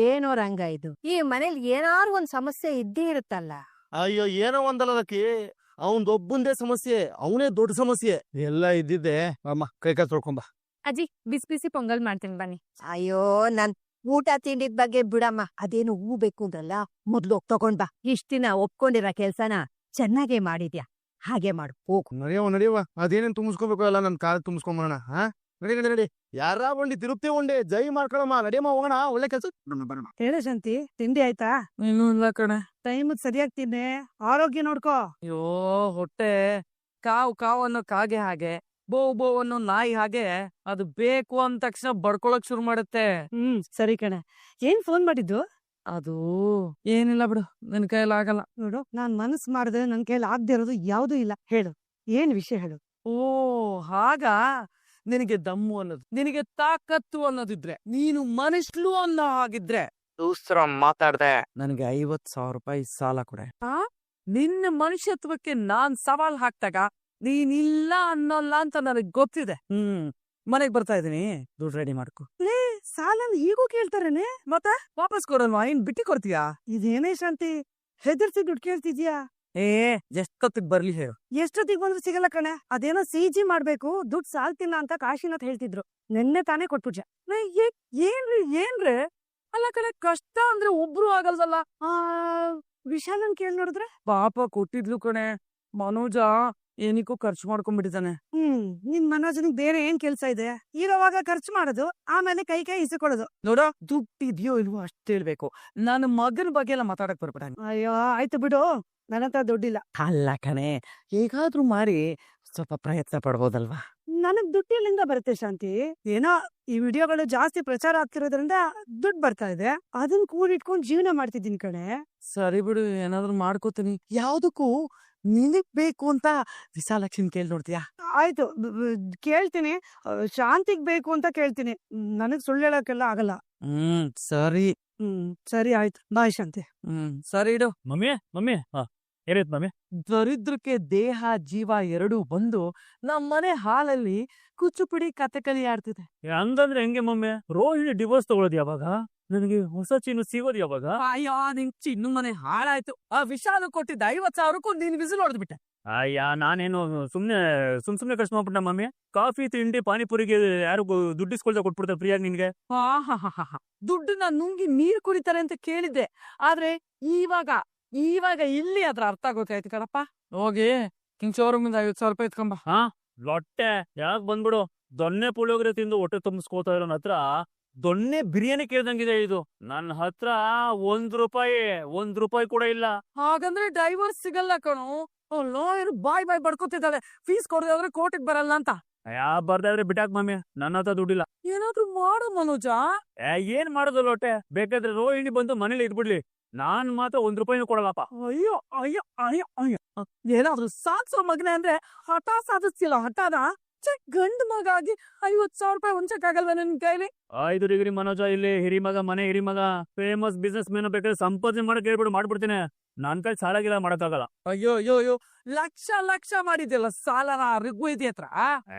ಏನೋ ರಂಗ ಇದು, ಈ ಮನೇಲಿ ಏನಾರು ಒಂದ್ ಸಮಸ್ಯೆ ಇದ್ದೇ ಇರುತ್ತಲ್ಲ. ಅಯ್ಯೋ ಏನೋ ಒಂದಲ್ಲದಕ್ಕೆ ಅವನ್ದೊಬ್ಬಂದೇ ಸಮಸ್ಯೆ, ಅವನೇ ದೊಡ್ಡ ಸಮಸ್ಯೆ ಎಲ್ಲ ಇದ್ದಿದ್ದೆ. ಅಮ್ಮ ಕೈ ಕಾಲು ತೊಳ್ಕೊಂಬ. ಅಜ್ಜಿ ಬಿಸಿ ಬಿಸಿ ಪೊಂಗಲ್ ಮಾಡ್ತೀನಿ ಬನ್ನಿ. ಅಯ್ಯೋ ನನ್ ಊಟ ತಿಂಡಿದ್ ಬಗ್ಗೆ ಬಿಡಮ್ಮ, ಅದೇನು ಹೂ ಬೇಕು ಅಂದ್ರಲ್ಲ, ಮೊದ್ಲು ಹೋಗ್ ತಗೊಂಡ್ ಬಾ. ಇಷ್ಟ ದಿನ ಒಪ್ಕೊಂಡಿರೋ ಕೆಲ್ಸನ ಚೆನ್ನಾಗೇ ಮಾಡಿದ್ಯಾ, ಹಾಗೆ ಮಾಡು ಹೋಗು. ನಡಿಯವ ಅದೇನೇನ್ ತುಂಬಿಸ್ಕೋಬೇಕು ಅಲ್ಲ ನನ್ ಕಾಲ್ ತುಂಬಿಸ್ಕೊಂಬರೋಣ. ನಡಿ ನಡಿ ನಡಿ, ಯಾರ ಬಂಡಿ ತಿರುಪ್ತಿ ಉಂಡೆ ಜೈ ಮಾಡ್ಕೊಳಮ್ಮ. ನಡಿಯಮ್ಮ ಹೋಗೋಣ, ಒಳ್ಳೆ ಕೆಲ್ಸ ಬರೋಣ. ಹೇಳ ಶಾಂತಿ, ತಿಂಡಿ ಆಯ್ತಾ? ಇನ್ನೂ ಇಲ್ಲ ಕಣೆ. ಟೈಮ್ ಸರಿಯಾಗಿ ತಿನ್ನೆ, ಆರೋಗ್ಯ ನೋಡ್ಕೋ. ಅಯ್ಯೋ ಹೊಟ್ಟೆ ಕಾವ್ ಅನ್ನೋ ಕಾಗೆ ಹಾಗೆ, ಬೋ ಬೋ ಅನ್ನೋ ನಾಯಿ ಹಾಗೆ, ಅದು ಬೇಕು ಅಂದ ತಕ್ಷಣ ಬಡ್ಕೊಳಕ್ ಶುರು ಮಾಡುತ್ತೆ. ಸರಿ ಕಣೆ. ಏನ್ ಫೋನ್ ಮಾಡಿದ್ದು? ಅದು ಏನಿಲ್ಲ ಬಿಡು, ನನ್ ಕೈಯಲ್ಲಿ ಆಗಲ್ಲ. ನೋಡು, ನಾನ್ ಮನಸ್ ಮಾಡಿದ್ರೆ ನನ್ ಕೈಯಲ್ಲಿ ಆಗದೆ ಇರೋದು ಯಾವ್ದೂ ಇಲ್ಲ. ಹೇಳು, ಏನ್ ವಿಷಯ ಹೇಳು. ಓ ಹಾಗ, ನಿನಗೆ ದಮ್ಮು ಅನ್ನೋದು, ನಿನಗೆ ತಾಕತ್ತು ಅನ್ನೋದಿದ್ರೆ, ನೀನು ಮನುಷ್ಯಲು ಅನ್ನೋ ಹಾಗಿದ್ರೆ ದೂಸ್ರ ಮಾತಾಡ್ದೆ ನನಗೆ 50,000 ರೂಪಾಯಿ ಸಾಲ ಕೊಡೆ. ನಿನ್ನ ಮನುಷ್ಯತ್ವಕ್ಕೆ ನಾನ್ ಸವಾಲ್ ಹಾಕ್ತಾಗ ನೀನಿಲ್ಲ ಅನ್ನೋಲ್ಲ ಅಂತ ನನಗ್ ಗೊತ್ತಿದೆ. ಮನೆಗ್ ಬರ್ತಾ ಇದೀನಿ, ದುಡ್ಡು ರೆಡಿ ಮಾಡ್ಕೊ. ಸಾಲ ಈಗೂ ಕೇಳ್ತಾರೇನೆ? ಮತ್ತೆ ವಾಪಸ್ ಕೊಡಲ್ವಾ? ಇನ್ ಬಿಟ್ಟಿ ಕೊಡ್ತೀಯಾ? ಇದೇನೇ ಶಾಂತಿ, ಹೆದರ್ಸಿ ದುಡ್ಡು ಕೇಳ್ತಿದ್ಯಾ? ಎಷ್ಟೊತ್ತಿಗೆ ಬರ್ಲಿ ಹೇಳು? ಎಷ್ಟೊತ್ತಿಗೆ ಬಂದ್ರು ಸಿಗಲ್ಲ ಕಣೆ. ಅದೇನೋ CG ಮಾಡ್ಬೇಕು, ದುಡ್ಡು ಸಾಲ್ತಿಲ್ಲ ಅಂತ ಕಾಶಿನಾಥ್ ಹೇಳ್ತಿದ್ರು. ನೆನ್ನೆ ತಾನೇ ಕೊಟ್ಬಿಟ್ಟ. ಏನ್ರಿ ಅಲ್ಲ ಕಣೆ, ಕಷ್ಟ ಅಂದ್ರೆ ಒಬ್ರು ಆಗಲ್ದಲ್ಲ. ವಿಶಾಲನ್ ಕೇಳಿ ನೋಡಿದ್ರೆ? ಪಾಪ ಕೊಟ್ಟಿದ್ಲು ಕಣೆ. ಮನೋಜ ಏನಿಕ್ಕೂ ಖರ್ಚು ಮಾಡ್ಕೊಂಡ್ಬಿಟ್ಟಿದ್ದಾನೆ. ನಿನ್ ಮನೋಜನಿಗೆ ಬೇರೆ ಏನ್ ಕೆಲ್ಸ ಇದೆ? ಇರೋವಾಗ ಖರ್ಚು ಮಾಡೋದು, ಆಮೇಲೆ ಕೈ ಇಸಿಕೊಳ್ಳೋದು. ನೋಡ, ದುಡ್ಡಿದ್ಯೋ ಇಲ್ವೋ ಅಷ್ಟ್ ಹೇಳ್ಬೇಕು. ನನ್ನ ಮಗನ ಬಗ್ಗೆ ಎಲ್ಲ ಮಾತಾಡಕ್ ಬರ್ಬಿಟ್ಟ. ಅಯ್ಯೋ ಆಯ್ತು ಬಿಡು, ನನ್ನ ಹತ್ರ ದುಡ್ಡಿಲ್ಲ. ಅಲ್ಲ ಕಣೆ, ಹೇಗಾದ್ರೂ ಮಾರಿ ಸ್ವಲ್ಪ ಪ್ರಯತ್ನ ಪಡ್ಬೋದಲ್ವಾ? ನನಗ್ ದುಡ್ಡಿಲ್ಲಿಂದ ಬರುತ್ತೆ ಶಾಂತಿ. ಏನೋ ಈ ವಿಡಿಯೋಗಳು ಜಾಸ್ತಿ ಪ್ರಚಾರ ಆಗ್ತಿರೋದ್ರಿಂದ ದುಡ್ಡು ಬರ್ತಾ ಇದೆ, ಅದನ್ನ ಕೂಡಿಟ್ಕೊಂಡ್ ಜೀವನ ಮಾಡ್ತಿದ್ದೀನಿ ಕಣೆ. ಸರಿ ಬಿಡು, ಏನಾದ್ರು ಮಾಡ್ಕೋತೀನಿ. ಯಾವ್ದಕ್ಕೂ ನಿನಗ್ ಬೇಕು ಅಂತ ವಿಶಾಲಕ್ಷ್ಮಿ ಕೇಳಿ ನೋಡ್ತೀಯಾ? ಆಯ್ತು, ಕೇಳ್ತೀನಿ. ಶಾಂತಿಗ್ ಬೇಕು ಅಂತ ಕೇಳ್ತೀನಿ, ನನಗ್ ಸುಳ್ಳು ಹೇಳಕ್ಕೆಲ್ಲ ಆಗಲ್ಲ. ಸರಿ. ಸರಿ ಆಯ್ತು, ಬಾಯ್ ಶಾಂತಿ. ಸರಿ ಇಡು. ಮಮ್ಮಿ ಮಮ್ಮಿ ಏನೈತ್ ಮಮ್ಮಿ? ದರಿದ್ರಕ್ಕೆ ದೇಹ ಜೀವ ಎರಡೂ ಬಂದು ನಮ್ಮನೆ ಹಾಲಲ್ಲಿ ಕುಚ್ಚುಪುಡಿ ಕಥಕಲಿ ಆಡ್ತಿದೆ. ಹಂಗಂದ್ರೆ ಹೆಂಗೆ ಮಮ್ಮಿ? ರೋಹಿಣಿ ಡಿವೋರ್ಸ್ ತಗೊಳೋದು ಯಾವಾಗ? ನನಗೆ ಹೊಸ ಚಿನ್ನು ಸಿಗೋದು ಯಾವಾಗ? ಅಯ್ಯೋ, ನಿಂಗ್ ಚಿನ್ನು ಮನೆ ಹಾಳಾಯ್ತು. ಆ ವಿಶಾಲ ಕೊಟ್ಟಿದ್ದ 50,000ಕ್ಕೂ ನೀನ್ ವಿಸಿಲ್ ಹೊಡೆದ್ಬಿಟ್ಟೆ. ಅಯ್ಯ, ನಾನೇನು ಸುಮ್ನೆ ಖರ್ಚು ಮಾಡ್ಬಿಟ್ಟ ಮಮ್ಮಿ? ಕಾಫಿ ತಿಂಡಿ ಪಾನಿಪುರಿಗೆ ಯಾರು ದುಡ್ಡಿಸ್ಕೊಳ್ತಾ ಕೊಟ್ಬಿಡ್ತಾರೆ ಫ್ರೀಯಾಗಿ ನಿನ್ಗೆ? ದುಡ್ಡನ್ನ ನುಂಗಿ ನೀರ್ ಕುಡಿತಾರೆ ಅಂತ ಕೇಳಿದ್ದೆ, ಆದ್ರೆ ಇವಾಗ ಇಲ್ಲಿ ಅದ್ರ ಅರ್ಥ ಗೊತ್ತಾಯ್ತು ಕಣಪ್ಪ. ಹೋಗಿ ಕಿಂಗ್ ಶೋರೂಮಿಂದ 50,000 ರೂಪಾಯಿ ಇಟ್ಕೊಂಬ. ಲೊಟ್ಟೆ ಯಾಕೆ ಬಂದ್ಬಿಡು? ದೊನ್ನೆ ಪುಳಿಯೋಗರೆ ತಿಂದು ಹೊಟ್ಟೆ ತುಂಬಿಸ್ಕೋತಾ ಇರೋ ಹತ್ರ ದೊನ್ನೆ ಬಿರಿಯಾನಿ ಕೇಳ್ದಂಗಿದೆ ಇದು. ನನ್ನ ಹತ್ರ ಒಂದ್ ರೂಪಾಯಿ ಕೂಡ ಇಲ್ಲ. ಹಾಗಂದ್ರೆ ಡೈವರ್ಸ್ ಸಿಗಲ್ಲ ಕಣು. ಲಾಯರ್ ಬಾಯ್ ಬಡ್ಕೋತಿದ್ದಾಳೆ, ಫೀಸ್ ಕೊಡೋದಾದ್ರೆ ಕೋರ್ಟಿಗೆ ಬರಲ್ಲ ಅಂತ. ಬರ್ದಾದ್ರೆ ಬಿಟ್ಟಾಕ್ ಮಮ್ಮಿ, ನನ್ನ ಹತ್ರ ದುಡ್ಡಿಲ್ಲ. ಏನಾದ್ರು ಮಾಡು ಮನೋಜ. ಏನ್ ಮಾಡೋದು ಲೊಟ್ಟೆ? ಬೇಕಾದ್ರೆ ರೋಹಿಣಿ ಬಂದು ಮನೇಲಿ ಇದ್ಬಿಡ್ಲಿ, ನಾನ್ ಮಾತ್ರ 1 ರೂಪಾಯಿನೂ ಕೊಡಲ್ಲಪ್ಪ. ಅಯ್ಯೋ ಅಯ್ಯೋ ಅಯ್ಯೋ ಅಯ್ಯೋ, ಏನಾದ್ರು ಸಾಧಿಸೋ ಮಗನೆ ಅಂದ್ರೆ ಹಠ ಸಾಧಿಸ್ತಿಲ್ಲ. ಹಠನ ಗಂಡು ಮಗ ಆಗಿ 50,000 ರೂಪಾಯಿ ಹೊಂಚಕ್ಕಾಗಲ್ವ ನನ್ ಕೈಲಿ? 5 ಡಿಗ್ರಿ ಮನೋಜ, ಇಲ್ಲಿ ಮನೆ ಹಿರಿಮಗ, ಫೇಮಸ್ ಬಿಸ್ನೆಸ್ ಮ್ಯಾನ್. ಬೇಕಾದ್ರೆ ಸಂಪಾದನೆ ಮಾಡಕ್ ಹೇಳ್ಬಿಡು, ಮಾಡ್ಬಿಡ್ತೀನಿ. ನನ್ ಕೈ ಸಾಲಾಗಿಲ್ಲ ಮಾಡಕ್ಕಾಗಲ್ಲ. ಅಯ್ಯೋ ಲಕ್ಷ ಮಾಡಿದ್ಯಲ್ಲ ಸಾಲನ ಋಗ್ವೇದಿ ಹತ್ರ.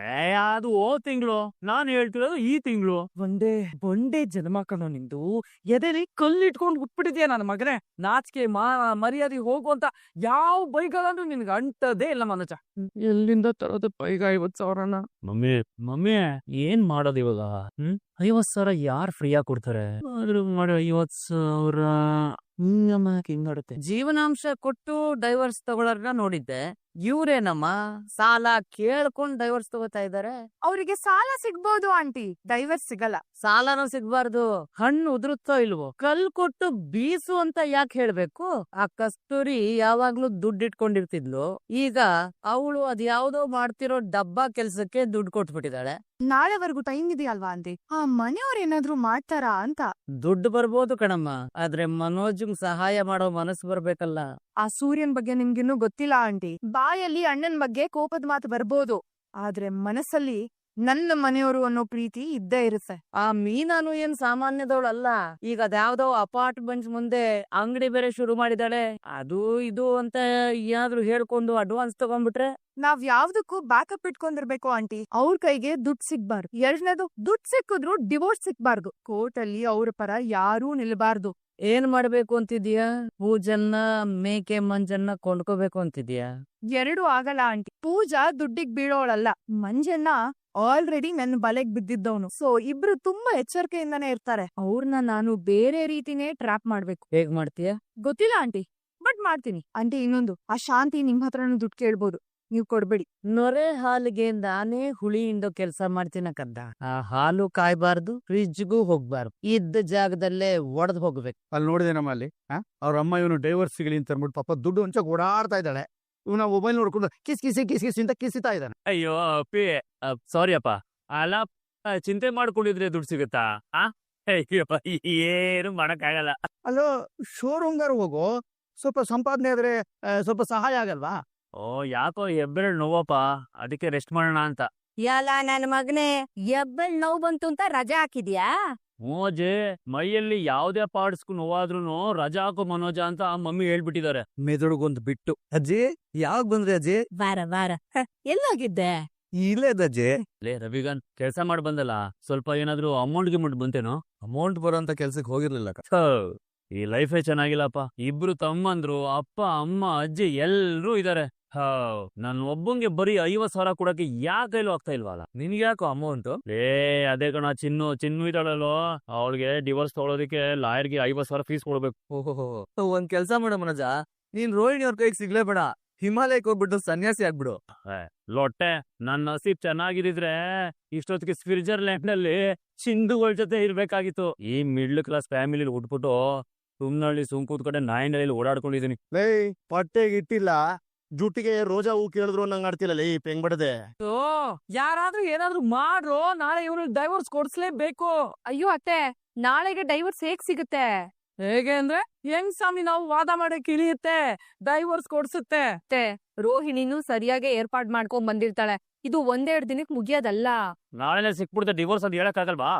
ಅದು ತಿಂಗಳು, ನಾನ್ ಹೇಳ್ತಿರೋದು ಈ ತಿಂಗಳು. ಒಂದೇ ಜನ್ಮ ಕಣೋ ನಿಂದು. ಎದೆಲಿ ಕಲ್ಲಿಟ್ಕೊಂಡು ಹುಟ್ಬಿಟ್ಟಿದ್ಯಾ ನನ್ನ ಮಗನೇ. ನಾಚಿಕೆ ಮರ್ಯಾದೆ ಹೋಗುವಂತ ಯಾವ ಬೈಗಳಂದ್ರೂ ನಿನ್ಗೆ ಅಂಟದೇ ಇಲ್ಲ ಮನೋಜ. ಎಲ್ಲಿಂದ ತರೋದು ಬೈಗ 50,000ನ? ಮಮ್ಮಿ ಏನ್ ಮಾಡೋದು ಇವಾಗ? 50,000 ಯಾರು ಫ್ರೀಯಾಗಿ ಕೊಡ್ತಾರೆ? 50,000 ಹಿಂಗಾಡುತ್ತೆ. ಜೀವನಾಂಶ ಕೊಟ್ಟು ಡೈವರ್ಸ್ ತಗೊಳರ್ನ ನೋಡಿದ್ದೆ, ಇವ್ರೇನಮ್ಮ ಸಾಲ ಕೇಳ್ಕೊಂಡ್ ಡೈವರ್ಸ್ ತಗೋತಾ ಇದಾರೆ. ಅವರಿಗೆ ಸಾಲ ಸಿಗ್ಬೋದು ಆಂಟಿ, ಡೈವರ್ಸ್ ಸಿಗಲ್ಲ. ಸಾಲನೂ ಸಿಗ್ಬಾರ್ದು, ಹಣ್ಣು ಉದುರುತ್ತೋ ಇಲ್ವೋ ಕಲ್ ಕೊಟ್ಟು ಬೀಸು ಅಂತ ಯಾಕೆ ಹೇಳ್ಬೇಕು? ಆ ಕಸ್ತೂರಿ ಯಾವಾಗ್ಲೂ ದುಡ್ಡಿಟ್ಕೊಂಡಿರ್ತಿದ್ಲು, ಈಗ ಅವಳು ಅದ್ಯಾವ್ದೋ ಮಾಡ್ತಿರೋ ಡಬ್ಬಾ ಕೆಲ್ಸಕ್ಕೆ ದುಡ್ಡು ಕೊಟ್ಬಿಟ್ಟಿದ್ದಾಳೆ. ನಾಳೆವರೆಗೂ ಟೈಮ್ ಇದೆಯಲ್ವಾ ಆಂಟಿ? ಆ ಮನೆಯವ್ರು ಏನಾದ್ರು ಮಾಡ್ತಾರಾ ಅಂತ. ದುಡ್ಡು ಬರ್ಬೋದು ಕಣಮ್ಮ, ಆದ್ರೆ ಮನೋಜ್ ಸಹಾಯ ಮಾಡೋ ಮನಸ್ಸು ಬರ್ಬೇಕಲ್ಲ. ಆ ಸೂರ್ಯನ್ ಬಗ್ಗೆ ನಿಮ್ಗಿನ್ನೂ ಗೊತ್ತಿಲ್ಲ ಆಂಟಿ. ಬಾಯಲ್ಲಿ ಅಣ್ಣನ್ ಬಗ್ಗೆ ಕೋಪದ ಮಾತು ಬರ್ಬೋದು, ಆದ್ರೆ ಮನಸ್ಸಲ್ಲಿ ನನ್ನ ಮನೆಯವರು ಅನ್ನೋ ಪ್ರೀತಿ ಇದ್ದೇ ಇರುತ್ತೆ. ಆ ಮೀನಾನು ಏನ್ ಸಾಮಾನ್ಯದವಳಲ್ಲ. ಈಗ ಅದ್ಯಾವ್ದೋ ಅಪಾರ್ಟ್ಮೆಂಟ್ಸ್ ಮುಂದೆ ಅಂಗಡಿ ಬೇರೆ ಶುರು ಮಾಡಿದಾಳೆ. ಅದು ಇದು ಅಂತ ಏನಾದ್ರು ಹೇಳ್ಕೊಂಡು ಅಡ್ವಾನ್ಸ್ ತಗೊಂಡ್ಬಿಟ್ರೆ ನಾವ್ ಯಾವ್ದಕ್ಕೂ ಬ್ಯಾಕಪ್ ಇಟ್ಕೊಂಡಿರ್ಬೇಕು ಆಂಟಿ. ಅವ್ರ ಕೈಗೆ ದುಡ್ಡು ಸಿಗ್ಬಾರ್ದು. ಎರಡನೇದು, ದುಡ್ಡು ಸಿಕ್ಕಿದ್ರು ಡಿವೋರ್ಸ್ ಸಿಗ್ಬಾರ್ದು. ಕೋರ್ಟ್ ಅಲ್ಲಿ ಅವ್ರ ಪರ ಯಾರೂ ನಿಲ್ಬಾರ್ದು. ಏನ್ ಮಾಡ್ಬೇಕು ಅಂತಿದ್ಯಾ? ಪೂಜನ್ನ ಮೇಕೆ ಮಂಜನ್ನ ಕೊಂಡ್ಕೋಬೇಕು ಅಂತಿದ್ಯಾ? ಎರಡೂ ಆಗಲ್ಲ ಆಂಟಿ. ಪೂಜಾ ದುಡ್ಡಿಗ್ ಬೀಳೋಳಲ್ಲ. ಮಂಜನ್ನ ಆಲ್ರೆಡಿ ನನ್ನ ಬಲೆಗ್ ಬಿದ್ದಿದ್ದವನು. ಸೊ ಇಬ್ರು ತುಂಬಾ ಎಚ್ಚರಿಕೆಯಿಂದಾನೇ ಇರ್ತಾರೆ. ಅವ್ರನ್ನ ನಾನು ಬೇರೆ ರೀತಿನೇ ಟ್ರ್ಯಾಪ್ ಮಾಡ್ಬೇಕು. ಹೇಗ್ ಮಾಡ್ತೀಯ? ಗೊತ್ತಿಲ್ಲ ಆಂಟಿ, ಬಟ್ ಮಾಡ್ತೀನಿ. ಆಂಟಿ ಇನ್ನೊಂದು, ಆ ಶಾಂತಿ ನಿಮ್ ಹತ್ರನೂ ದುಡ್ಡು ಕೇಳ್ಬೋದು, ನೀವ್ ಕೊಡ್ಬೇಡಿ. ನೊರೆ ಹಾಲಿಗೆ ನಾನೇ ಹುಳಿ ಹಿಂಡೋ ಕೆಲ್ಸ ಮಾಡ್ತೀನ ಕದ್ದ. ಆ ಹಾಲು ಕಾಯ್ಬಾರ್ದು, ಫ್ರಿಜ್ಗೂ ಹೋಗ್ಬಾರ್ದು, ಇದ್ದ ಜಾಗದಲ್ಲೇ ಒಡೆದ್ ಹೋಗ್ಬೇಕು. ಅಲ್ಲಿ ನೋಡಿದೆ ನಮ್ಮಲ್ಲಿ ಅವ್ರ ಅಮ್ಮ ಇವನು ಡೈವರ್ಸ್ ಸಿಗಲಿ ಅಂತ ಅಂದ್ಬಿಟ್ಟು ಪಾಪ ದುಡ್ಡು ಹಂಚಕ್ ಓಡಾಡ್ತಾ ಇದ್ದಾಳೆ. ಇವನ ಮೊಬೈಲ್ ನೋಡ್ಕೊಂಡು ಕಿಸ್ ಕಿಸಿ ಕಿಸ್ ಕಿಸಿ ಅಂತ ಕಿಸಿತಾ ಇದ್ದಾನೆ. ಅಯ್ಯೋ ಅಪ್ಪಿ, ಸಾರಿ ಅಪ್ಪ. ಅಲ್ಲ, ಚಿಂತೆ ಮಾಡ್ಕೊಂಡಿದ್ರೆ ದುಡ್ಡು ಸಿಗುತ್ತಾ? ಅಯ್ಯೋ, ಏನು ಮಾಡಕ್ಕಾಗಲ್ಲ. ಅಲ್ಲೋ, ಶೋರೂಮ್ಗಾರು ಹೋಗು, ಸ್ವಲ್ಪ ಸಂಪಾದನೆ ಆದ್ರೆ ಸ್ವಲ್ಪ ಸಹಾಯ ಆಗಲ್ವಾ? ಓ, ಯಾಕೋ ಹೆಬ್ಬೆರಳು ನೋವಪ್ಪ, ಅದಕ್ಕೆ ರೆಸ್ಟ್ ಮಾಡೋಣ ಅಂತ. ಯಾಲ ನನ್ ಮಗನೇ, ಎಬ್ಬೆಳ್ ನೋವು ಬಂತು ಅಂತ ರಜಾ ಹಾಕಿದ್ಯಾ? ಮೋಜೆ, ಮೈಯಲ್ಲಿ ಯಾವ್ದೇ ಪಾರ್ಟ್ಸ್ಗೂ ನೋವಾದ್ರೂ ರಜಾ ಹಾಕೋ ಮನೋಜ ಅಂತ ಮಮ್ಮಿ ಹೇಳ್ಬಿಟ್ಟಿದ್ದಾರೆ. ಮೆದುಳುಗೊಂದು ಬಿಟ್ಟು. ಅಜ್ಜಿ ಯಾವಾಗ ಬಂದ್ರಿ ಅಜ್ಜಿ? ವಾರ ಎಲ್ಲೋಗಿದ್ದೆ? ಇಲ್ಲೇ ಅಜ್ಜಿ. ಲೇ ರವಿಗನ್, ಕೆಲ್ಸ ಮಾಡಿ ಬಂದಲ್ಲ, ಸ್ವಲ್ಪ ಏನಾದ್ರು ಅಮೌಂಟ್ ಗಿಮೌಂಟ್ ಬಂತೇನೋ? ಅಮೌಂಟ್ ಬರೋಂತ ಕೆಲ್ಸಕ್ಕೆ ಹೋಗಿರ್ಲಿಲ್ಲ. ಥೋ, ಈ ಲೈಫೇ ಚೆನ್ನಾಗಿಲ್ಲಪ್ಪ. ಇಬ್ರು ತಮ್ಮಂದ್ರು, ಅಪ್ಪ ಅಮ್ಮ ಅಜ್ಜಿ ಎಲ್ರೂ ಇದಾರೆ. ನನ್ ಒಬ್ಬಂಗೆ ಬರೀ 50,000 ಕೊಡಕ್ಕೆ ಯಾಕೆ ಕೈಲೂ ಆಗ್ತಾ ಇಲ್ವಲ್ಲ? ನಿನ್ಗ್ಯಾಕೋ ಅಮೌಂಟ್? ಅದೇ ಕಣ, ಚಿನ್ನು ಇದ್ದಾಳಲ್ಲೋ, ಅವಳಿಗೆ ಡಿವೋರ್ಸ್ ತಗೊಳೋದಕ್ಕೆ ಲಾಯರ್ಗೆ 50,000 ಫೀಸ್ ಕೊಡ್ಬೇಕು. ಓಹೋ, ಒಂದ್ ಕೆಲ್ಸ ಮಾಡ ಮನೋಜ, ನೀನ್ ರೋಹಿಣಿ ಅವ್ರ ಕೈಗೆ ಸಿಗ್ಲೇಬೇಡ, ಹಿಮಾಲಯಕ್ಕೆ ಹೋಗ್ಬಿಟ್ಟು ಸನ್ಯಾಸಿ ಆಗ್ಬಿಡು. ಲೊಟ್ಟೆ, ನನ್ನ ನಸೀಬ್ ಚೆನ್ನಾಗಿದ್ರೆ ಇಷ್ಟೊತ್ತಿಗೆ ಸ್ವಿಟ್ಜರ್ಲ್ಯಾಂಡ್ ನಲ್ಲಿ ಚಿಂದುಗಳ ಜೊತೆ ಇರ್ಬೇಕಾಗಿತ್ತು. ಈ ಮಿಡ್ಲ್ ಕ್ಲಾಸ್ ಫ್ಯಾಮಿಲಿ ಹುಟ್ಬಿಟ್ಟು ಸುಮ್ನಳ್ಳಿ ಸುಂಕೂತ್ ಕಡೆ ನಾಯಿನಲ್ಲಿ ಓಡಾಡ್ಕೊಂಡಿದೀನಿ. ಲೇ, ಪಟ್ಟೆಗೆ ಇಟ್ಟಿಲ್ಲ, ಜುಟ್ಟಿಗೆ ರೋಜಾ ಹೂ ಕೇಳಿದ್ರು ನಂಗ್ ಆಡ್ತಿಲ್ಲ ಲೇ ಪೆಂಗ್ ಬಡದೆ. ಯಾರಾದ್ರೂ ಏನಾದ್ರೂ ಮಾಡ್ರೋ, ನಾಳೆ ಇವ್ರಿಗೆ ಡೈವೋರ್ಸ್ ಕೊಡ್ಸ್ಲೇಬೇಕು. ಅಯ್ಯೋ ಅತ್ತೆ, ನಾಳೆಗೆ ಡೈವರ್ಸ್ ಹೇಗ್ ಸಿಗುತ್ತೆ? ಹೇಗೆ ಅಂದ್ರೆ ಹೆಂಗ್ ಸ್ವಾಮಿ ನಾವು ವಾದ ಮಾಡಕ್ ಇಳಿಯುತ್ತೆ, ಡೈವೋರ್ಸ್ ಕೊಡ್ಸುತ್ತೆ. ರೋಹಿಣಿನೂ ಸರಿಯಾಗಿ ಏರ್ಪಾಡ್ ಮಾಡ್ಕೊಂಡ್ ಬಂದಿರ್ತಾಳೆ. ಇದು ಒಂದೆರಡು ದಿನಕ್ಕೆ ಮುಗಿಯೋದಲ್ಲ. ನಾಳೆನೆ ಸಿಕ್ಬಿಡುತ್ತೆ ಡಿವೋರ್ಸ್ ಅಂತ ಹೇಳಕ್ಕಾಗಲ್ವಾ?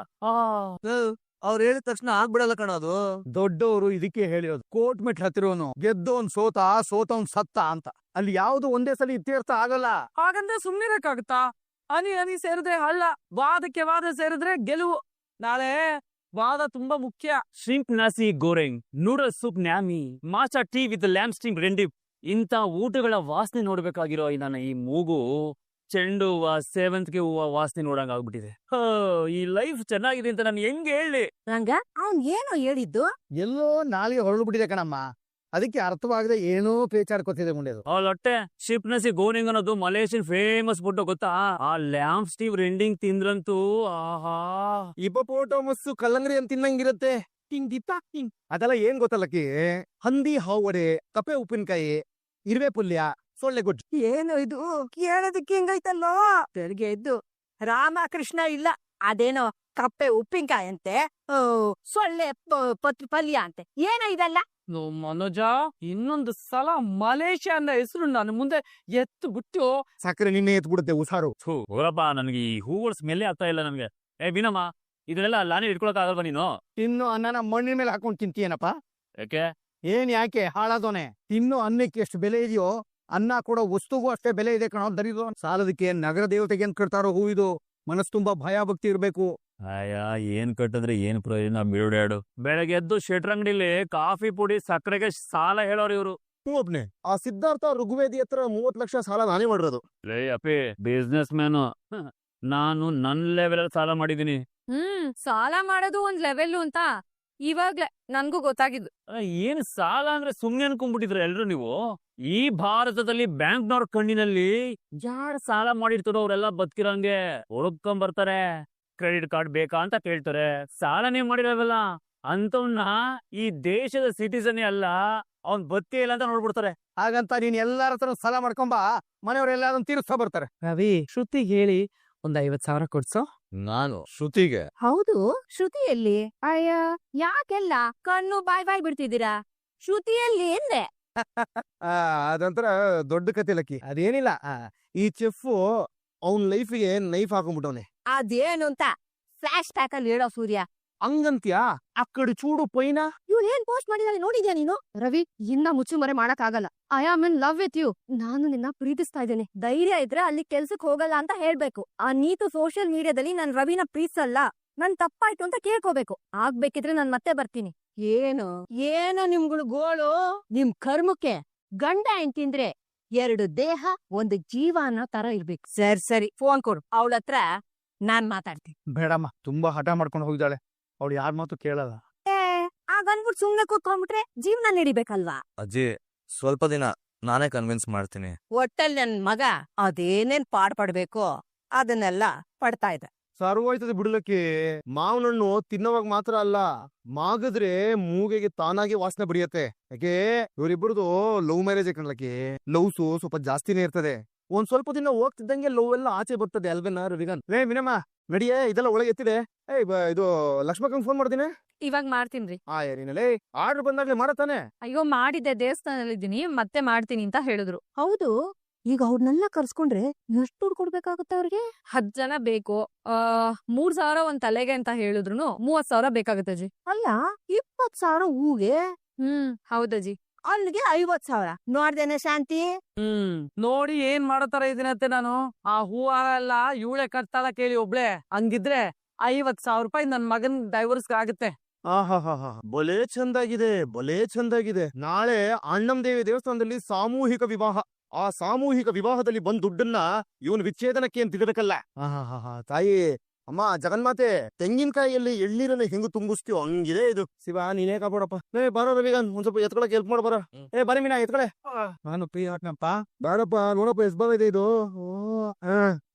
ಅವ್ರು ಹೇಳಿದ ತಕ್ಷಣ ಆಗ್ಬಿಡಲ್ಲ ಕಣದು. ದೊಡ್ಡವರು ಇದಕ್ಕೆ ಹೇಳಿರೋದು, ಕೋರ್ಟ್ ಮೆಟ್ ಹತ್ತಿರೋನು ಗೆದ್ದೋನ್ ಸೋತವನ್ ಸತ್ತ ಅಂತ. ಅಲ್ಲಿ ಯಾವ್ದು ಒಂದೇ ಸಲ ಇತ್ಯರ್ಥ ಆಗಲ್ಲ. ಹಾಗಂದ್ರೆ ಸುಮ್ನಿರಕ್ಕಾಗುತ್ತಾ? ಹನಿ ಸೇರಿದ್ರೆ ಹಳ್ಳ, ವಾದಕ್ಕೆ ವಾದ ಸೇರಿದ್ರೆ ಗೆಲುವು. ನಾಳೆ ವಾದ ತುಂಬಾ ಮುಖ್ಯ. Shrimp nasi goreng, noodles soup ನ್ಯಾಮಿ, matcha tea with lamb steam ರೆಂಡಿಪ್, ಇಂಥ ಊಟಗಳ ವಾಸನೆ ನೋಡ್ಬೇಕಾಗಿರೋ ನನ್ನ ಈ ಮೂಗು ಚೆಂಡು ಹೂವ, ಸೇವಂತಿಗೆ ಹೂವ ವಾಸನೆ ನೋಡಂಗ್ ಆಗ್ಬಿಟ್ಟಿದೆ. ಈ ಲೈಫ್ ಚೆನ್ನಾಗಿದೆ ಅಂತ ನಾನು ಹೆಂಗ್ ಹೇಳಿ? ರಂಗ, ಅವ್ನ್ ಏನೋ ಹೇಳಿದ್ದು? ಎಲ್ಲೋ ನಾಲಿಗೆ ಹೊರಳು ಬಿಟ್ಟಿದೆ ಕಣಮ್ಮ, ಅದಕ್ಕೆ ಅರ್ಥವಾಗದೆ ಏನೋ ಪೇಚಾಡ್ಕೊತಿದೆ ಮುಂಡೆದು. ಲೊಟ್ಟೆ, ಶಿಪ್ನಸಿ ಗೋರಿಂಗ್ ಅನ್ನೋದು ಮಲೇಷಿಯನ್ ಫೇಮಸ್ ಫುಡ್ ಗೊತ್ತಾ? ಆ ಲ್ಯಾಂಬ್ ಸ್ಟೀವ್ ರೆಂಡಿಂಗ್ ತಿಂದ್ರಂತೂ ಆಹಾ, ಇಪ್ಪೋಟೋಮಸ್ಸು ಕಲ್ಲಂಗಡಿ ಅಂತ ತಿನ್ನಂಗಿರುತ್ತೆ. ಅದೆಲ್ಲ ಏನ್ ಗೊತ್ತಲ್ಲಕ್ಕಿ, ಹಂದಿ ಹಾವು ವಡೆ, ಕಪೆ ಉಪ್ಪಿನಕಾಯಿ, ಇರುವೆ ಪುಲ್ಯ, ಸೊಳ್ಳೆ ಗೊಜ್ಜು. ಏನು ಇದು ಕೇಳೋದಕ್ಕೆ ಹೆಂಗೈತಲ್ಲೋ? ಬೆಳಿಗ್ಗೆ ಎದ್ದು ರಾಮಕೃಷ್ಣ ಇಲ್ಲ, ಅದೇನೋ ಕಪ್ಪೆ ಉಪ್ಪಿನಕಾಯಿ ಅಂತೆ, ಸೊಳ್ಳೆ ಪಲ್ಯ ಅಂತೆ, ಏನೋ ಇದೆಲ್ಲ? ಮನೋಜ, ಇನ್ನೊಂದು ಸಲ ಮಲೇಷ್ಯಾ ಅನ್ನೋ ಹೆಸರು ನನ್ನ ಮುಂದೆ ಎತ್ತು ಬಿಟ್ಟು ಸಕ್ಕರೆ ನಿನ್ನೆ ಎತ್ ಬಿಡುತ್ತೆ ಉಸಾರು. ಹೋರಪ್ಪ, ನನಗೆ ಈ ಹೂಗಳ ಸ್ಮೆಲ್ಲೇ ಆಗ್ತಾ ಇಲ್ಲ ನನಗೆ. ಬಿನಮ್ಮ, ಇದನ್ನೆಲ್ಲ ಲಾನಿ ಇಟ್ಕೊಳಕ್ ಆಗಲ್ವಾ ನೀನು? ತಿನ್ನು ಅನ್ನನ ಮಣ್ಣಿನ ಮೇಲೆ ಹಾಕೊಂಡು ತಿಂತೀಯನಪ್ಪ? ಯಾಕೆ? ಯಾಕೆ ಹಾಳಾದೋನೆ? ತಿನ್ನು ಅನ್ನಕ್ಕೆ ಎಷ್ಟು ಬೆಲೆ ಇದೆಯೋ, ಅನ್ನ ಕೊಡೋ ವಸ್ತುಗೂ ಅಷ್ಟೇ ಬೆಲೆ ಇದೆ ಕಣೋ. ದರಿದು ಸಾಲದಕ್ಕೆ ನಗರ ದೇವತೆಗೆ ಏನ್ ಕಟ್ತಾರೋ ಹೂ ಇದು. ಮನಸ್ಸು ತುಂಬಾ ಭಯ ಭಕ್ತಿ ಇರ್ಬೇಕು. ಏನ್ ಕಟ್ಟಿದ್ರೆ ಏನ್ ಪ್ರಯೋಜನ ಬಿಡುಡ್ಯಾಡು. ಬೆಳಗ್ಗೆ ಎದ್ದು ಶೆಟ್ರಂಗಡಿಲಿ ಕಾಫಿ ಪುಡಿ ಸಕ್ಕರೆಗೆ ಸಾಲ ಹೇಳೋರು ಇವ್ರು. ಒಬ್ನೇ ಆ ಸಿದ್ಧಾರ್ಥ ಋಗ್ವೇದಿ ಹತ್ರ 30 ಲಕ್ಷ ಸಾಲ ನಾನೇ ಮಾಡಿರೋದು. ಲೇ ಅಪ್ಪಿ, ಬಿಸ್ನೆಸ್ ಮ್ಯಾನು, ನಾನು ನನ್ ಲೆವೆಲ್ ಅಲ್ಲಿ ಸಾಲ ಮಾಡಿದೀನಿ. ಸಾಲ ಮಾಡೋದು ಒಂದ್ ಲೆವೆಲ್ ಅಂತ ಇವಾಗ್ಲೇ ನನ್ಗೂ ಗೊತ್ತಾಗಿದ್ದು. ಏನ್ ಸಾಲ ಅಂದ್ರೆ ಸುಮ್ನೆ ಅನ್ಕೊಂಡ್ಬಿಟ್ಟಿದ್ರ ಎಲ್ರು ನೀವು? ಈ ಭಾರತದಲ್ಲಿ ಬ್ಯಾಂಕ್ನವ್ರ ಕಣ್ಣಿನಲ್ಲಿ ಯಾರು ಸಾಲ ಮಾಡಿರ್ತಾರೋ ಅವ್ರೆಲ್ಲ ಬದುಕಿರಂಗೆ ಹುಡುಕೊಂಡ್ ಕ್ರೆಡಿಟ್ ಕಾರ್ಡ್ ಬೇಕಾ ಅಂತ ಕೇಳ್ತಾರೆ. ಸಾಲನೇ ಮಾಡಿರವಲ್ಲ ಅಂತವ್ನ ಈ ದೇಶದ ಸಿಟಿಸನ್ ಅಲ್ಲ, ಅವ್ನ್ ಬದುಕೇ ಇಲ್ಲ ಅಂತ ನೋಡ್ಬಿಡ್ತಾರೆ. ಹಾಗಂತ ನೀನ್ ಎಲ್ಲಾರ ಹತ್ರ ಸಾಲ ಮಾಡ್ಕೊಂಬ, ಮನೆಯವರೆಲ್ಲ ಅದನ್ನ ತೀರಿಸ್ತಾ ಬರ್ತಾರೆ. ರವಿ, ಶ್ರುತಿಗೆ ಹೇಳಿ ಒಂದ್ 50,000 ಕೊಡ್ಸೋ. ನಾನು ಶ್ರುತಿಗೆ? ಹೌದು, ಶ್ರುತಿಯಲ್ಲಿ? ಅಯ್ಯ, ಯಾಕೆಲ್ಲ ಕಣ್ಣು ಬಾಯ್ ಬಿಡ್ತಿದ್ದೀರಾ? ಶ್ರುತಿಯಲ್ಲಿ ಎಂದೆ? ಅದಂತರ ದೊಡ್ಡ ಕತೆ ಲಕ್ಕಿ. ಅದೇನಿಲ್ಲ, ಈ ಚೆಫ್ ಅವ್ನ್ ಲೈಫಿಗೆ ನೈಫ್ ಹಾಕೊಂಡ್ಬಿಟ್ಟವನೆ. ಅದೇನು ಅಂತ ಫ್ಲಾಶ್ ಬ್ಯಾಕ್ ಅಲ್ಲಿ ಹೇಳೋ ಸೂರ್ಯ. ಹಂಗಂತ್ಯಾ? ಆ ಕಡೆ ಚೂಡು ಪೈನ ಇವ್ರು ಏನ್ ಪೋಸ್ಟ್ ಮಾಡಿದಾರೆ ನೋಡಿದ್ಯಾ ನೀನು? ರವಿ, ಇನ್ನ ಮುಚ್ಚುಮರೆ ಮಾಡಕ್ ಆಗಲ್ಲ. I am in love with you. ನಾನು ನಿನ್ನ ಪ್ರೀತಿಸ್ತಾ ಇದ್ದೇನೆ. ಧೈರ್ಯ ಇದ್ರೆ ಅಲ್ಲಿ ಕೆಲ್ಸಕ್ ಹೋಗಲ್ಲ ಅಂತ ಹೇಳ್ಬೇಕು. ಆ ನೀತು ಸೋಷಿಯಲ್ ಮೀಡಿಯಾದಲ್ಲಿ ನನ್ ರವಿನ ಪ್ರೀತಿಸಲ್ಲ, ನನ್ ತಪ್ಪಾಯ್ತು ಅಂತ ಕೇಳ್ಕೋಬೇಕು. ಆಗ್ಬೇಕಿದ್ರೆ ನಾನ್ ಮತ್ತೆ ಬರ್ತೀನಿ. ಏನು ನಿಮ್ಗಳು ಗೋಳು? ನಿಮ್ ಕರ್ಮಕ್ಕೆ ಗಂಡ ಹೆಂಡ್ತಿಂದ್ರೆ 2 ದೇಹ 1 ಜೀವ ಅನ್ನೋ ತರ ಇರ್ಬೇಕು. ಸರಿ ಫೋನ್ ಕೊಡು, ಅವಳತ್ರ ನಾನ್ ಮಾತಾಡ್ತೀನಿ. ಬೇಡಮ್ಮ, ತುಂಬಾ ಹಠ ಮಾಡ್ಕೊಂಡು ಹೋಗಿದ್ದಾಳೆ. ಅವಳು ಯಾರ ಮಾತು ಕೇಳಲ್ಲ. ಆಗನ್ಬಿಟ್ಟು ಸುಮ್ನೆ ಕೂತ್ಕೊಂಡ್ಬಿಟ್ರೆ ಜೀವನ ನಡಿಬೇಕಲ್ವಾ? ಅಜ್ಜಿ, ಸ್ವಲ್ಪ ದಿನ ನಾನೇ ಕನ್ವಿನ್ಸ್ ಮಾಡ್ತೀನಿ. ಒಟ್ಟಲ್ಲಿ ನನ್ ಮಗ ಅದೇನೇನ್ ಪಡ್ಬೇಕೋ ಅದನ್ನೆಲ್ಲ ಪಡ್ತಾ ಇದೆ. ಸರ್ವೋಯ್ತದೆ ಬಿಡ್ಲಕ್ಕೆ. ಮಾವನಣ್ಣು ತಿನ್ನೋವಾಗ ಮಾತ್ರ ಅಲ್ಲ, ಮಾಗಿದ್ರೆ ಮೂಗೆಗೆ ತಾನಾಗಿ ವಾಸನೆ ಬಡಿಯತ್ತೆ. ಯಾಕೆ ಇವರಿಬ್ಬರದು ಲವ್ ಮ್ಯಾರೇಜ್ ಕಣ್ಲಕ್ಕೆ. ಲವ್ಸು ಸ್ವಲ್ಪ ಜಾಸ್ತಿನೇ ಇರ್ತದೆ. ಒಂದ್ ಸ್ವಲ್ಪ ದಿನ ಹೋಗ್ತಿದ್ದಂಗೆ ಲವ್ ಎಲ್ಲ ಆಚೆ ಬರ್ತದೆ ಅಲ್ವೇನಾ ರವಿಗನ್? ಲೇ ವಿನಮ್ಮ, ನಡಿಯೇ, ಇದೆಲ್ಲ ಒಳಗೆ ಎತ್ತಿದೆ. ಇದು ಲಕ್ಷ್ಮಕ್ಕಂಗ್ ಫೋನ್ ಮಾಡ್ತೀನಿ. ಇವಾಗ ಮಾಡ್ತೀನ್ರಿ. ಏನಿನಲೇ, ಆರ್ಡರ್ ಬಂದಾಗ್ಲೇ ಮಾಡತಾನೆ. ಅಯ್ಯೋ, ಮಾಡಿದ್ದೆ, ದೇವಸ್ಥಾನದಲ್ಲಿದ್ದೀನಿ, ಮತ್ತೆ ಮಾಡ್ತೀನಿ ಅಂತ ಹೇಳಿದ್ರು. ಹೌದು, ಈಗ ಅವ್ರನ್ನೆಲ್ಲ ಕರ್ಸ್ಕೊಂಡ್ರೆ ಎಷ್ಟು ದುಡ್ಡು ಕೊಡ್ಬೇಕಾಗುತ್ತೆ ಅವ್ರಿಗೆ? 10 ಜನ ಬೇಕು. 3,000 ಒಂದ್ ತಲೆಗೆ ಅಂತ ಹೇಳಿದ್ರು 30,000 ಬೇಕಾಗುತ್ತೆ ಅಜ್ಜಿ. ಅಲ್ಲ, 20,000 ಹೂಗೆ, ಹೌದಜ್ಜಿ. ಅಲ್ಲಿಗೆ 50,000. ನೋಡ್ದೇನೆ ಶಾಂತಿ? ನೋಡಿ ಏನ್ ಮಾಡತಾರ ಇದೀನತ್ತೆ ನಾನು. ಆ ಹೂವ ಎಲ್ಲ ಇವಳೆ ಕಟ್ತಾಳ ಕೇಳಿ ಒಬ್ಳೆ. ಹಂಗಿದ್ರೆ 50,000 ರೂಪಾಯಿ ನನ್ ಮಗನ್ ಡೈವರ್ಸ್ ಆಗುತ್ತೆ. ಆಹಾಹಾ, ಬಲೇ ಚಂದಾಗಿದೆ, ಬಲೇ ಚಂದಾಗಿದೆ. ನಾಳೆ ಅಣ್ಣಂದೇವಿ ದೇವಸ್ಥಾನದಲ್ಲಿ ಸಾಮೂಹಿಕ ವಿವಾಹ. ಆ ಸಾಮೂಹಿಕ ವಿವಾಹದಲ್ಲಿ ಬಂದ್ ದುಡ್ಡನ್ನ ಇವನ್ ವಿಚ್ಛೇದನಕ್ಕೆ ಅಂತ ಇಡಬೇಕಲ್ಲ. ತಾಯಿ, ಅಮ್ಮ ಜಗನ್ಮಾತೆ, ತೆಂಗಿನಕಾಯಿಯಲ್ಲಿ ಎಳ್ನೀರನ್ನ ಹೆಂಗು ತುಂಬಿಸ್ತೀವೋ ಹಂಗಿದೆ ಇದು. ಶಿವ, ನೀನೇ ಕಾಪಾಡಪ್ಪ. ಬಾರೋ ರವಿಗನ್, ಒಂದ್ ಸ್ವಲ್ಪ ಎತ್ಕೊಳಕ್ ಹೆಲ್ಪ್ ಮಾಡ ಬರ. ಬರೀ ಮೀನಾ ಎತ್ಕೊಳೆ. ನಾನು ಪ್ರೀ ಹಾಕ್ನಪ್ಪ. ಬೇಡಪ್ಪ, ನೋಡಪ್ಪ ಎಸ್ ಇದೆ ಇದು.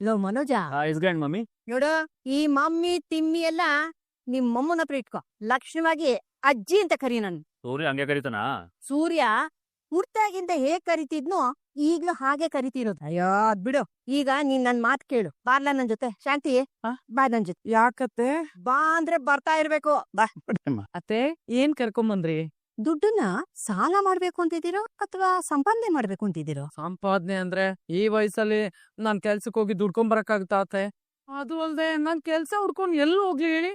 ಲೋ ಮನೋಜ, ಇಸ್ಗ್ಯಾಂಡ್ ಮಮ್ಮಿ. ನೋಡು, ಈ ಮಮ್ಮಿ ತಿಮ್ಮಿ ಎಲ್ಲ ನಿಮ್ ಮೊಮ್ಮನ ಹತ್ರ ಇಟ್ಕೋ. ಲಕ್ಷ್ಮವಾಗಿ ಅಜ್ಜಿ ಅಂತ ಕರಿ. ನನ್ ಸೂರ್ಯ ಹಂಗೆ ಕರೀತಾನ? ಸೂರ್ಯ ಹುಟ್ಟಾಗಿಂದ ಹೇಗ್ ಕರಿತಿದ್ನೋ ಈಗ್ಲೂ ಹಾಗೆ ಕರಿತಿರೋದು. ಅಯ್ಯೋ ಅದ್ ಬಿಡು. ಈಗ ನೀನ್ ನನ್ ಮಾತ್ ಕೇಳು. ಬಾರ್ಲ ನನ್ ಜೊತೆ. ಶಾಂತಿ, ಬಾ ನನ್ ಜೊತೆ. ಯಾಕತ್ತೆ? ಬಾ ಅಂದ್ರೆ ಬರ್ತಾ ಇರ್ಬೇಕು. ಬಾ. ಅತ್ತೆ, ಏನ್ ಕರ್ಕೊಂಬಂದ್ರಿ? ದುಡ್ಡನ್ನ ಸಾಲ ಮಾಡ್ಬೇಕು ಅಂತಿದ್ದೀರೋ ಅಥವಾ ಸಂಪಾದನೆ ಮಾಡ್ಬೇಕು ಅಂತಿದ್ದೀರೋ? ಸಂಪಾದನೆ ಅಂದ್ರೆ ಈ ವಯಸ್ಸಲ್ಲಿ ನಾನ್ ಕೆಲ್ಸಕ್ ಹೋಗಿ ದುಡ್ಕೊಂಡ್ ಬರಕ್ಕಾಗುತ್ತಾ ಅತ್ತೆ? ಅದು ಅಲ್ದೆ ನಾನ್ ಕೆಲ್ಸ ಹುಡ್ಕೊಂಡ್ ಎಲ್ಲಿ ಹೋಗ್ಲಿ ಹೇಳಿ?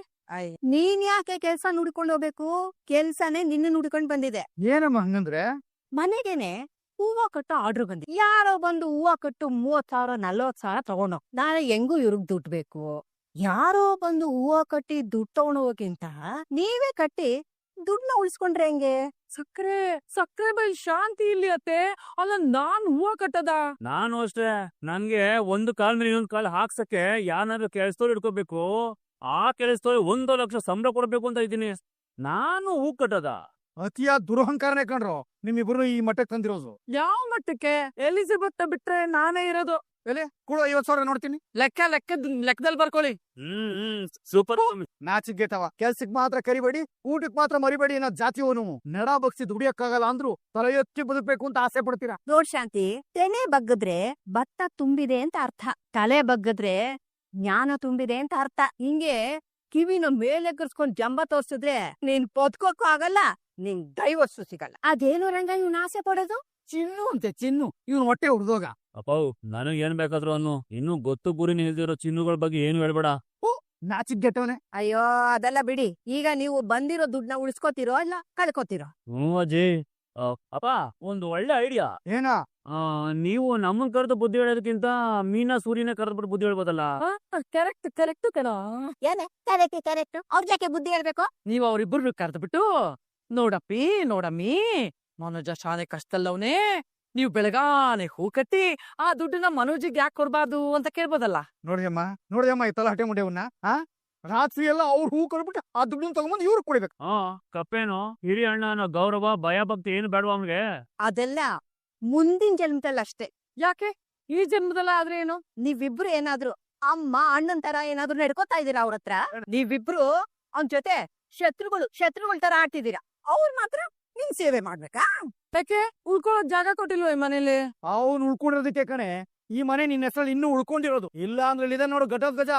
ನೀನ್ ಯಾಕೆ ಕೆಲ್ಸ ನುಡ್ಕೊಂಡ್ ಹೋಗ್ಬೇಕು? ಕೆಲ್ಸನೇ ನಿನ್ನ ನುಡ್ಕೊಂಡ್ ಬಂದಿದೆ. ಏನಮ್ಮ ಹಂಗಂದ್ರೆ? ಮನೆಗೇನೆ ಹೂವ ಕಟ್ಟೋ ಆರ್ಡರ್ ಬಂದಿದೆ. ಯಾರೋ ಬಂದು ಹೂವ ಕಟ್ಟು 30,000 40,000 ತಗೊಂಡು ನಾಳೆ ಹೆಂಗೂ ಇವ್ರಿಗೆ ದುಡ್ಡು ಬೇಕು. ಯಾರೋ ಬಂದು ಹೂವ ಕಟ್ಟಿ ದುಡ್ಡು ತಗೊಂಡು ಹೋಗಕ್ಕಿಂತ ನೀವೇ ಕಟ್ಟಿ ದುಡ್ಡನ್ನ ಉಳಿಸ್ಕೊಂಡ್ರೆ ಹೆಂಗೆ? ಸಕ್ರೆ ಬೈ ಶಾಂತಿ ಇಲ್ಲಿ ಅತ್ತೆ. ಅಲ್ಲ, ನಾನ್ ಹೂವ ಕಟ್ಟದ? ನಾನು ಅಷ್ಟೇ. ನನ್ಗೆ ಒಂದು ಕಾಲ್ ಮೇಲೆ ಇನ್ನೊಂದು ಕಾಲ್ ಹಾಕ್ಸಕ್ಕೆ ಯಾರನ್ನಾದ್ರೂ ಕೆಲ್ಸದವ್ರು ಇಟ್ಕೋಬೇಕು. ಆ ಕೆಲಸದವ್ರು 1 ಲಕ್ಷ ಸಂಬಳ ಕೊಡ್ಬೇಕು ಅಂತ ಇದ್ದೀನಿ. ನಾನು ಹೂ ಕಟ್ಟದ? ಅತಿಯಾದ ದುರಹಂಕಾರನೇ ಕಣ್ರು ನಿಮ್ಮಿಬ್ರು ಈ ಮಟ್ಟಕ್ಕೆ ತಂದಿರೋದು. ಯಾವ ಮಟ್ಟಕ್ಕೆ? ಎಲಿಜಬೆತ್ ಬಿಟ್ರೆ ನಾನೇ ಇರೋದು. ಎಲೆ ಕೂಡ 50,000 ನೋಡ್ತೀನಿ. ಲೆಕ್ಕದಲ್ಲಿ ಬರ್ಕೊಳ್ಳಿ. ಸೂಪರ್. ನಾಚಿಗೆಟ್ಟವ. ಕೆಲ್ಸಕ್ ಮಾತ್ರ ಕರಿಬೇಡಿ, ಊಟಕ್ ಮಾತ್ರ ಮರಿಬೇಡಿ ಅನ್ನೋ ಜಾತಿಯವನು. ನೆಡ ಬಗ್ಸಿ ದುಡಿಯಕ್ಕಾಗಲ್ಲ ಅಂದ್ರು ತಲೆ ಎತ್ತಿ ಬದುಕ್ಬೇಕು ಅಂತ ಆಸೆ ಪಡ್ತೀರಾ? ನೋಡ್ ಶಾಂತಿ, ತೆನೆ ಬಗ್ಗದ್ರೆ ಭತ್ತ ತುಂಬಿದೆ ಅಂತ ಅರ್ಥ. ತಲೆ ಬಗ್ಗದ್ರೆ ಜ್ಞಾನ ತುಂಬಿದೆ ಅಂತ ಅರ್ಥ. ಹಿಂಗೆ ಕಿವಿನ ಮೇಲೆ ಕರ್ಸ್ಕೊಂಡ್ ಜಂಬ ತೋರ್ಸಿದ್ರೆ ನೀನ್ ಬದುಕೋಕ್ಕೂ ಆಗಲ್ಲ, ನಿನ್ ಡೈವರ್ಸು ಸಿಗಲ್ಲ. ಅದೇನು ರಂಗ ಇವ್ನ ಆಸೆ ಪಡೋದು? ಚಿನ್ನು ಅಂತೆ ಚಿನ್ನು. ಇವ್ನ ಹೊಟ್ಟೆ ಹುಡ್ದೋಗ. ಅಪ್ಪವ್, ನನಗ್ ಏನ್ ಬೇಕಾದ್ರು ಅನ್ನು. ಇನ್ನು ಗೊತ್ತು ಗುರಿನ ಹಿಲ್ದಿರೋ ಚಿನ್ನುಗಳ ಬಗ್ಗೆ ಏನು ಹೇಳ್ಬೇಡ. ನಾಚಿಗೆಟ್ಟವನೆ. ಅಯ್ಯೋ ಅದೆಲ್ಲ ಬಿಡಿ. ಈಗ ನೀವು ಬಂದಿರೋ ದುಡ್ಡನ್ನ ಉಳಿಸ್ಕೋತಿರೋ ಇಲ್ಲ ಕಳ್ಕೋತಿರೋ? ಅಜ್ಜಿ. ಅಪ್ಪ, ಒಂದು ಒಳ್ಳೆ ಐಡಿಯಾ. ಏನ? ನೀವು ನಮ್ಮನ್ ಕರೆದು ಬುದ್ಧಿ ಹೇಳೋದಕ್ಕಿಂತ ಮೀನಾ ಸೂರ್ಯನ ಕರೆದ್ಬಿಟ್ಟು ಬುದ್ಧಿ ಹೇಳ್ಬೋದಲ್ಲ. ಕರೆಕ್ಟ್ ಕಣ. ಏನೇ ಕರೆಕ್ಟ್? ಅವ್ರ ಯಾಕೆ ಬುದ್ಧಿ ಹೇಳ್ಬೇಕು? ನೀವ್ ಅವ್ರಿಬ್ರು ಕರೆದ್ಬಿಟ್ಟು, ನೋಡಪ್ಪಿ ನೋಡಮ್ಮಿ, ಮನೋಜ ಶಾನೆ ಕಷ್ಟದಲ್ಲವನೇ, ನೀವ್ ಬೆಳಗಾನೆ ಹೂ ಕಟ್ಟಿ ಆ ದುಡ್ಡನ್ನ ಮನೋಜಿಗೆ ಯಾಕೆ ಕೊಡ್ಬಾರ್ದು ಅಂತ ಕೇಳ್ಬೋದಲ್ಲ. ನೋಡಿಯಮ್ಮ ಈ ತಲ ಹಟೆ ಮುಡಿಯವನ್ನ. ರಾತ್ರಿ ಎಲ್ಲ ಅವ್ರು ಹೂ ಕೊಡ್ಬಿಟ್ಟು ಆ ದುಡ್ಡನ್ನ ತಗೊಂಬಂದು ಇವ್ರು ಕೊಡ್ಬೇಕು. ಕಪ್ಪೇನು ಹಿರಿಯ ಅಣ್ಣ ಅನ್ನೋ ಗೌರವ ಭಯ ಭಕ್ತಿ ಏನು ಬೇಡವಾ ಅವ್ನಿಗೆ? ಅದೆಲ್ಲ ಮುಂದಿನ ಜನ್ಮದಲ್ಲಿ ಅಷ್ಟೇ. ಯಾಕೆ ಈ ಜನ್ಮದಲ್ಲ ಆದ್ರೆ ಏನು? ನೀವಿಬ್ರು ಏನಾದ್ರು ಅಮ್ಮ ಅಣ್ಣನ್ ತರ ಏನಾದ್ರು ನಡ್ಕೋತಾ ಇದೀರಾ ಅವ್ರ ಹತ್ರ? ನೀವಿಬ್ರು ಅವ್ನ ಜೊತೆ ಶತ್ರುಗಳ ತರ ಆಡ್ತಿದ್ದೀರಾ. ಅವ್ರು ಮಾತ್ರ ನಿನ್ ಸೇವೆ ಮಾಡ್ಬೇಕಾ? ಯಾಕೆ ಉಳ್ಕೊಳ್ಳೋದ್ ಜಾಗ ಕೊಟ್ಟಿಲ್ವ ಈ ಮನೇಲಿ? ಅವ್ನು ಉಳ್ಕೊಂಡಿರೋದಕ್ಕೆ ಕಣೆ ಈ ಮನೆ ನಿನ್ನ ಹೆಸರಲ್ಲಿ ಇನ್ನೂ ಉಳ್ಕೊಂಡಿರೋದು. ಇಲ್ಲ ಅಂದ್ರೆ ಇದೆ ನೋಡು ಗಜ.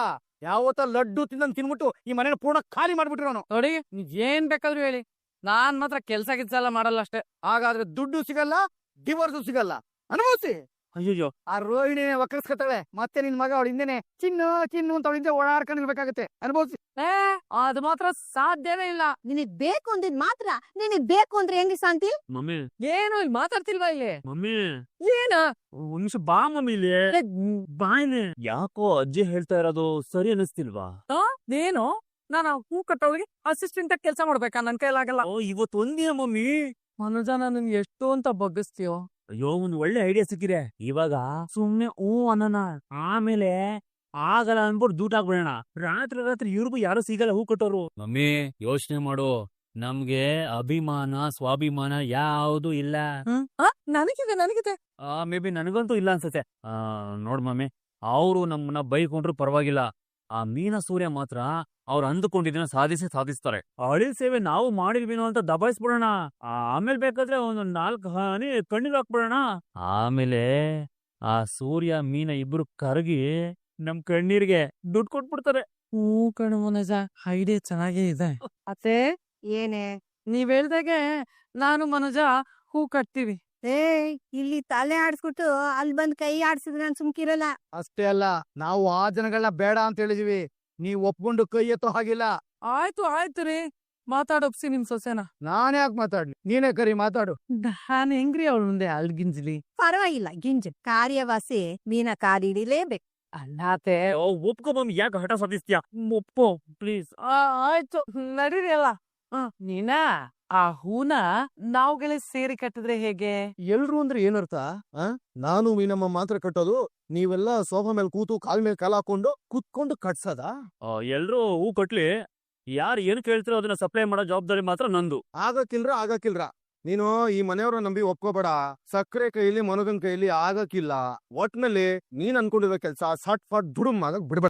ಯಾವತ್ತ ಲಡ್ಡು ತಿನ್ಬಿಟ್ಟು ಈ ಮನೇನ ಪೂರ್ಣ ಖಾಲಿ ಮಾಡ್ಬಿಟ್ಟಿರೋನು. ನೋಡಿ, ನೀವ್ ಏನ್ ಬೇಕಾದ್ರು ಹೇಳಿ, ನಾನ್ ಮಾತ್ರ ಕೆಲ್ಸ ಮಾಡಲ್ಲ ಅಷ್ಟೇ. ಹಾಗಾದ್ರೆ ದುಡ್ಡು ಸಿಗಲ್ಲ, ಡಿವೋರ್ಸು ಸಿಗಲ್ಲ. ಅನುಭವಿಸಿ. ಅಯ್ಯೋ ಆ ರೋಹಿಣಿ ಒಕ್ಕರ್ಸ್ಕೊತಾಳೆ ಮತ್ತೆ ನಿನ್ ಮಗ ಅವಳ ಹಿಂದೆನೆ ಚಿನ್ನು ಚಿನ್ನು ಅಂತ ಅವಳ ಹಿಂದೆ ಓಡಾಡ್ಕೊಂಡಿರ್ಬೇಕಾಗತ್ತೆ ಅನ್ಭವಿಸಿ. ಅದು ಮಾತ್ರ ಸಾಧ್ಯನೇ ಇಲ್ಲ. ನಿನಗ್ ಬೇಕು ಅಂದಿದ್ ಮಾತ್ರ ನಿನಗ್ ಬೇಕು ಅಂದ್ರೆ ಹೆಂಗೆ ಶಾಂತಿ? ಮಮ್ಮಿ ಏನು ಇಲ್ಲಿ ಮಾತಾಡ್ತಿಲ್ವಾ ಇಲ್ಲಿ? ಮಮ್ಮಿ ಏನ? ಒಂದ್ ನಿಮಿಷ ಬಾ ಮಮ್ಮಿ ಇಲ್ಲಿ. ಬಾಯ್ನೆ ಯಾಕೋ ಅಜ್ಜಿ ಹೇಳ್ತಾ ಇರೋದು ಸರಿ ಅನಿಸ್ತಿಲ್ವಾ? ಏನು ನಾನು ಹೂ ಕಟ್ಟೋಳಿಗೆ ಅಸಿಸ್ಟೆಂಟ್ ಆಗಿ ಕೆಲಸ ಮಾಡ್ಬೇಕಾ? ನನ್ ಕೈಲಾಗಲ್ಲ. ಓ ಇವತ್ತು ಒಂದಿನ ಮಮ್ಮಿ. ಮನುಜ ನನ್ ಎಷ್ಟು ಅಂತ ಬಗ್ಗಿಸ್ತೀಯೋ. ಅಯ್ಯೋ ಒಂದ್ ಒಳ್ಳೆ ಐಡಿಯಾ ಸಿಕ್ಕಿದೆ. ಇವಾಗ ಸುಮ್ನೆ ಅನ್ನೋಣ, ಆಮೇಲೆ ಆಗಲ್ಲ ಅನ್ಬಿಟ್ಟು ದೂಟ ಹಾಕ್ಬಿಡೋಣ. ರಾತ್ರಿ ಇವ್ರಿಗೂ ಯಾರು ಸಿಗಲ್ಲ ಹೂ ಕಟ್ಟೋರು. ಮಮ್ಮಿ ಯೋಚನೆ ಮಾಡು, ನಮ್ಗೆ ಅಭಿಮಾನ ಸ್ವಾಭಿಮಾನ ಯಾವುದು ಇಲ್ಲ. ನನಗಿದೆ ಮೇ ಬಿ ನನಗಂತೂ ಇಲ್ಲ ಅನ್ಸತ್ತೆ. ನೋಡ್ ಮಮ್ಮಿ, ಅವರು ನಮ್ಮನ್ನ ಬೈಕೊಂಡ್ರು ಪರವಾಗಿಲ್ಲ. ಆ ಮೀನಾ ಸೂರ್ಯ ಮಾತ್ರ ಅವ್ರು ಅಂದುಕೊಂಡಿದ್ದನ್ನ ಸಾಧಿಸ್ತಾರೆ. ಅಳಿಲ್ ಸೇವೆ ನಾವು ಮಾಡಿದ್ವಿನೋ ಅಂತ ದಬಾಯಿಸ್ಬಿಡೋಣ. ಆಮೇಲೆ ಬೇಕಾದ್ರೆ ಒಂದು 4 ಹನಿ ಕಣ್ಣೀರ್ ಹಾಕ್ಬಿಡೋಣ. ಆಮೇಲೆ ಆ ಸೂರ್ಯ ಮೀನ ಇಬ್ರು ಕರಗಿ ನಮ್ ಕಣ್ಣೀರ್ಗೆ ದುಡ್ಡು ಕೊಟ್ಬಿಡ್ತಾರೆ. ಹೂ ಕಣ ಮನುಜ, ಐಡಿಯಾ ಚೆನ್ನಾಗೇ ಇದೆ. ಅತ್ತೆ ಏನೇ? ನೀವ್ ಹೇಳ್ದಾಗೆ ನಾನು ಮನುಜ ಹೂ ಕಟ್ತೀವಿ. ಇಲ್ಲಿ ತಲೆ ಆಡ್ಸ್ಬಿಟ್ಟು ಅಲ್ಲಿ ಬಂದ್ ಕೈ ಆಡ್ಸಿದ್ರೆ ನಾನ್ ಸುಮ್ಕಿರಲ್ಲ. ಅಷ್ಟೇ ಅಲ್ಲ, ನಾವು ಆ ಜನಗಳನ್ನ ಬೇಡ ಅಂತ ಹೇಳಿದ್ವಿ. ನೀವ್ ಒಪ್ಕೊಂಡು ಕೈ ಎತ್ತೋ ಹಾಗಿಲ್ಲ. ಆಯ್ತು ರೀ, ಮಾತಾಡೋಪ್ಸಿ ನಿಮ್ ಸೊಸೆನ. ನಾನ್ ಯಾಕೆ ಮಾತಾಡ್ಲಿ, ನೀನೇ ಕರಿ ಮಾತಾಡು. ನಾನ್ ಹೆಂಗ್ರಿ ಅವಳ ಮುಂದೆ ಅಲ್ಗಿಂಜ್ಲಿ? ಪರವಾಗಿಲ್ಲ ಗಿಂಜ್. ಕಾರ್ಯವಾಸಿ ಮೀನ ಕಾರಿ ಹಿಡಿಲೇಬೇಕು. ಅಲ್ಲಾತೆ ಒಪ್ಕೊ ಮಮ್ಮಿ, ಯಾಕೆ ಹಠ ಸಾಧಿಸ್ತೀಯಾ? ಒಪ್ಕೋ ಪ್ಲೀಸ್. ಆಯ್ತು ನಡೀರಿ ಅಲ್ಲ. ನೀನಾ ಆ ಹೂನ ನಾವುಗಳೇ ಸೇರಿ ಕಟ್ಟಿದ್ರೆ ಹೇಗೆ? ಎಲ್ರು ಅಂದ್ರೆ ಏನರ್ಥ? ನಾನು ಮೀನಮ್ಮ ಮಾತ್ರ ಕಟ್ಟೋದು, ನೀವೆಲ್ಲ ಸೋಫಾ ಮೇಲೆ ಕೂತು ಕಾಲ್ ಮೇಲೆ ಕಾಲ್ ಹಾಕೊಂಡು ಕುತ್ಕೊಂಡು ಕಟ್ಸದ? ಎಲ್ರು ಹೂ ಕಟ್ಲಿ, ಯಾರು ಏನು ಕೇಳ್ತಿರೋ ಅದನ್ನ ಸಪ್ಲೈ ಮಾಡೋ ಜವಾಬ್ದಾರಿ ಮಾತ್ರ ನಂದು. ಆಗಕ್ಕಿಲ್ರ. ನೀನು ಈ ಮನೆಯವ್ರ ನಂಬಿ ಒಪ್ಕೋಬೇಡ. ಸಕ್ಕರೆ ಕೈಲಿ ಮನಗನ್ ಕೈಲಿ ಆಗಕ್ಕಿಲ್ಲ. ಒಟ್ನಲ್ಲಿ ನೀನ್ ಅನ್ಕೊಂಡಿರೋ ಕೆಲ್ಸ ಸಟ್ ಫಟ್ ದುಡುಮ್ ಆಗಕ್ ಬಿಡ್ಬೇಡ.